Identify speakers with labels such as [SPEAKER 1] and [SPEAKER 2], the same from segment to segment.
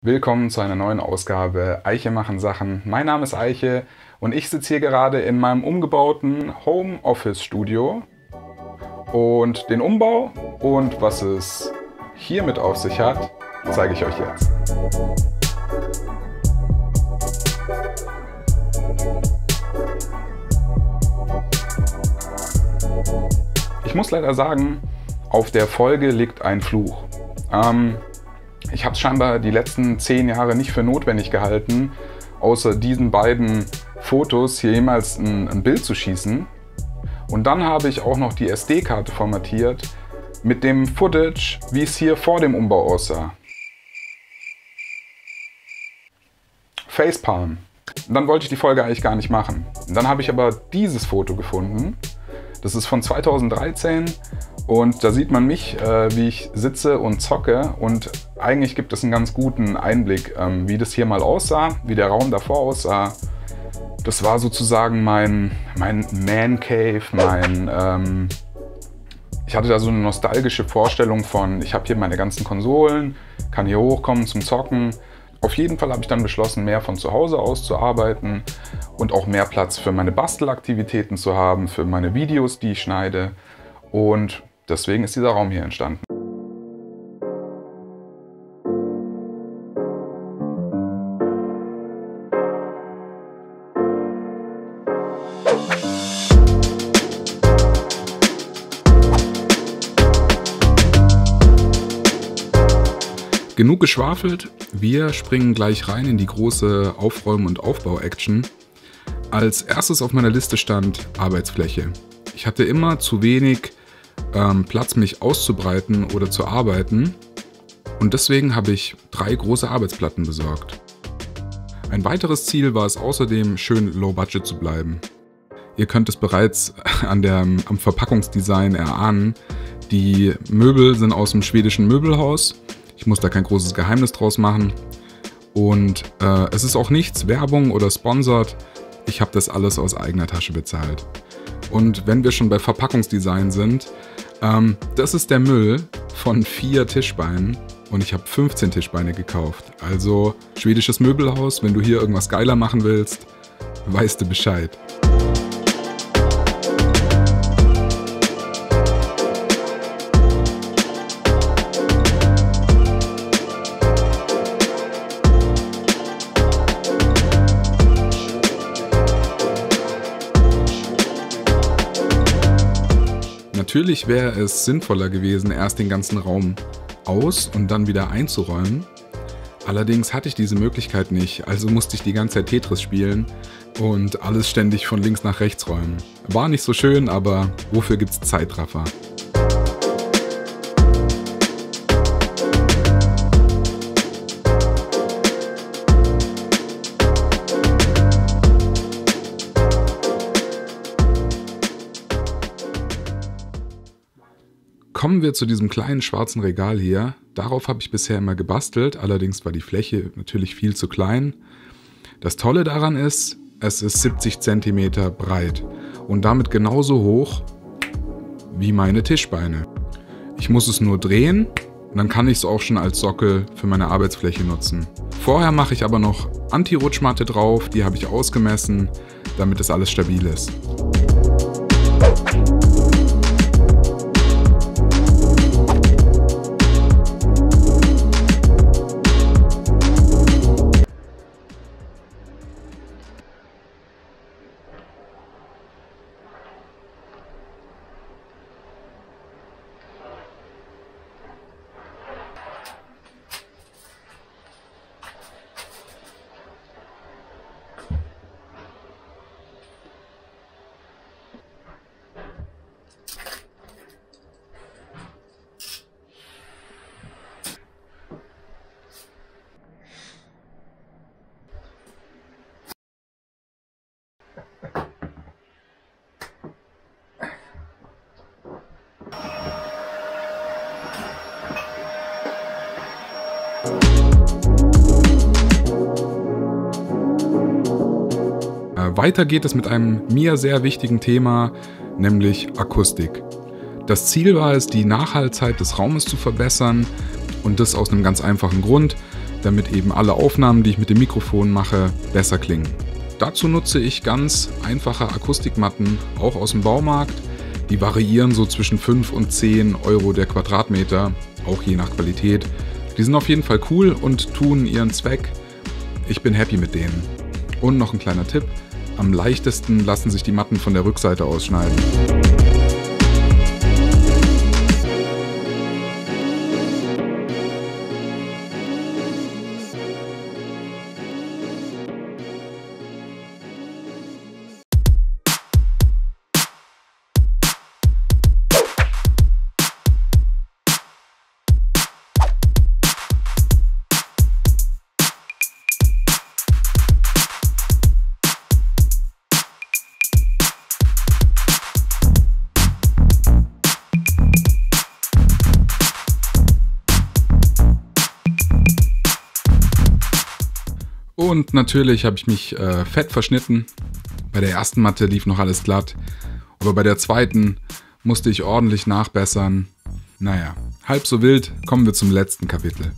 [SPEAKER 1] Willkommen zu einer neuen Ausgabe Eiche machen Sachen. Mein Name ist Eiche und ich sitze hier gerade in meinem umgebauten Homeoffice-Studio. Und den Umbau und was es hiermit auf sich hat, zeige ich euch jetzt. Ich muss leider sagen, auf der Folge liegt ein Fluch. Ich habe es scheinbar die letzten 10 Jahre nicht für notwendig gehalten, außer diesen beiden Fotos hier jemals ein Bild zu schießen. Und dann habe ich auch noch die SD-Karte formatiert mit dem Footage, wie es hier vor dem Umbau aussah. Facepalm. Dann wollte ich die Folge eigentlich gar nicht machen. Dann habe ich aber dieses Foto gefunden. Das ist von 2013 und da sieht man mich, wie ich sitze und zocke, und eigentlich gibt es einen ganz guten Einblick, wie das hier mal aussah, wie der Raum davor aussah. Das war sozusagen mein Man Cave, ich hatte da so eine nostalgische Vorstellung von, ich habe hier meine ganzen Konsolen, kann hier hochkommen zum Zocken. Auf jeden Fall habe ich dann beschlossen, mehr von zu Hause aus zu arbeiten und auch mehr Platz für meine Bastelaktivitäten zu haben, für meine Videos, die ich schneide. Und deswegen ist dieser Raum hier entstanden. Genug geschwafelt, wir springen gleich rein in die große Aufräumen- und Aufbau-Action. Als erstes auf meiner Liste stand Arbeitsfläche. Ich hatte immer zu wenig Platz, mich auszubreiten oder zu arbeiten, und deswegen habe ich 3 große Arbeitsplatten besorgt. Ein weiteres Ziel war es außerdem, schön low budget zu bleiben. Ihr könnt es bereits am Verpackungsdesign erahnen. Die Möbel sind aus dem schwedischen Möbelhaus. Ich muss da kein großes Geheimnis draus machen. Und es ist auch nichts Werbung oder sponsored. Ich habe das alles aus eigener Tasche bezahlt. Und wenn wir schon bei Verpackungsdesign sind, das ist der Müll von 4 Tischbeinen. Und ich habe 15 Tischbeine gekauft. Also schwedisches Möbelhaus, wenn du hier irgendwas geiler machen willst, weißt du Bescheid. Natürlich wäre es sinnvoller gewesen, erst den ganzen Raum aus und dann wieder einzuräumen. Allerdings hatte ich diese Möglichkeit nicht, also musste ich die ganze Zeit Tetris spielen und alles ständig von links nach rechts räumen. War nicht so schön, aber wofür gibt's Zeitraffer? Kommen wir zu diesem kleinen schwarzen Regal hier. Darauf habe ich bisher immer gebastelt, allerdings war die Fläche natürlich viel zu klein. Das Tolle daran ist, es ist 70 cm breit und damit genauso hoch wie meine Tischbeine. Ich muss es nur drehen und dann kann ich es auch schon als Sockel für meine Arbeitsfläche nutzen. Vorher mache ich aber noch Anti-Rutschmatte drauf, die habe ich ausgemessen, damit das alles stabil ist. Weiter geht es mit einem mir sehr wichtigen Thema, nämlich Akustik. Das Ziel war es, die Nachhaltzeit des Raumes zu verbessern, und das aus einem ganz einfachen Grund. damit eben alle Aufnahmen, die ich mit dem Mikrofon mache, besser klingen. Dazu nutze ich ganz einfache Akustikmatten, auch aus dem Baumarkt. Die variieren so zwischen 5 und 10 Euro der Quadratmeter, auch je nach Qualität. Die sind auf jeden Fall cool und tun ihren Zweck. Ich bin happy mit denen. Und noch ein kleiner Tipp: Am leichtesten lassen sich die Matten von der Rückseite ausschneiden. Und natürlich habe ich mich fett verschnitten. Bei der ersten Matte lief noch alles glatt, aber bei der zweiten musste ich ordentlich nachbessern. Naja, halb so wild, kommen wir zum letzten Kapitel.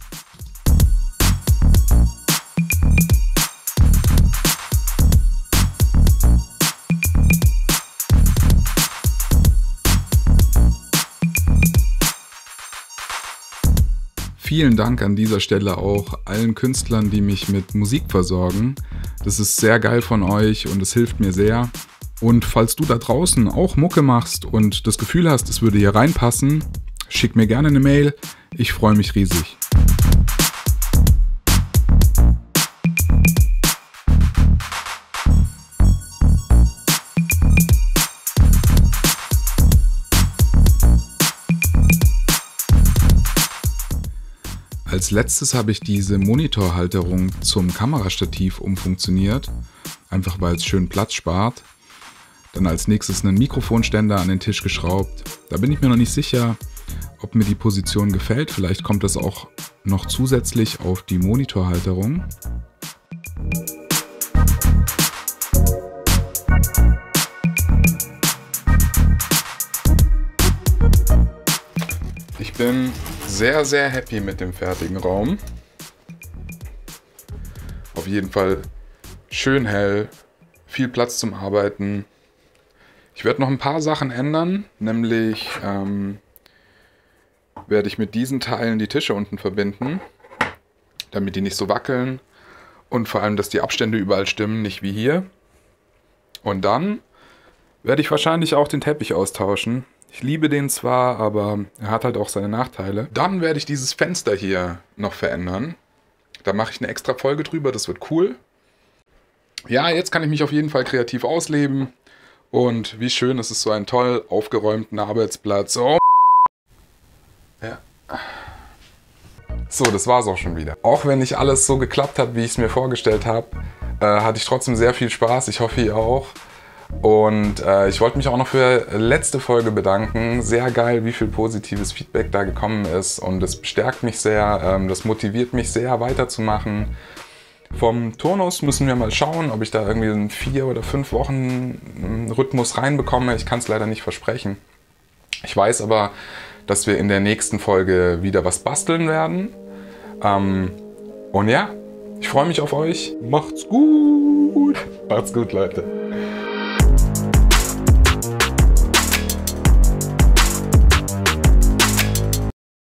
[SPEAKER 1] Vielen Dank an dieser Stelle auch allen Künstlern, die mich mit Musik versorgen. Das ist sehr geil von euch und es hilft mir sehr. Und falls du da draußen auch Mucke machst und das Gefühl hast, es würde hier reinpassen, schick mir gerne eine Mail. Ich freue mich riesig. Als letztes habe ich diese Monitorhalterung zum Kamerastativ umfunktioniert, einfach weil es schön Platz spart. Dann als nächstes einen Mikrofonständer an den Tisch geschraubt. Da bin ich mir noch nicht sicher, ob mir die Position gefällt. Vielleicht kommt das auch noch zusätzlich auf die Monitorhalterung. Ich bin sehr, sehr happy mit dem fertigen Raum. Auf jeden Fall schön hell, viel Platz zum Arbeiten. Ich werde noch ein paar Sachen ändern, nämlich werde ich mit diesen Teilen die Tische unten verbinden, damit die nicht so wackeln und vor allem, dass die Abstände überall stimmen, nicht wie hier. Und dann werde ich wahrscheinlich auch den Teppich austauschen. Ich liebe den zwar, aber er hat halt auch seine Nachteile. Dann werde ich dieses Fenster hier noch verändern. Da mache ich eine extra Folge drüber, das wird cool. Ja, jetzt kann ich mich auf jeden Fall kreativ ausleben. Und wie schön, es ist so ein toll aufgeräumten Arbeitsplatz. Oh. Ja. So, das war's auch schon wieder. Auch wenn nicht alles so geklappt hat, wie ich es mir vorgestellt habe, hatte ich trotzdem sehr viel Spaß. Ich hoffe, ihr auch. Und ich wollte mich auch noch für letzte Folge bedanken. Sehr geil, wie viel positives Feedback da gekommen ist. Und das bestärkt mich sehr, das motiviert mich sehr, weiterzumachen. Vom Turnus müssen wir mal schauen, ob ich da irgendwie einen 4 oder 5 Wochen Rhythmus reinbekomme. Ich kann es leider nicht versprechen. Ich weiß aber, dass wir in der nächsten Folge wieder was basteln werden. Und ja, ich freue mich auf euch. Macht's gut. Macht's gut, Leute.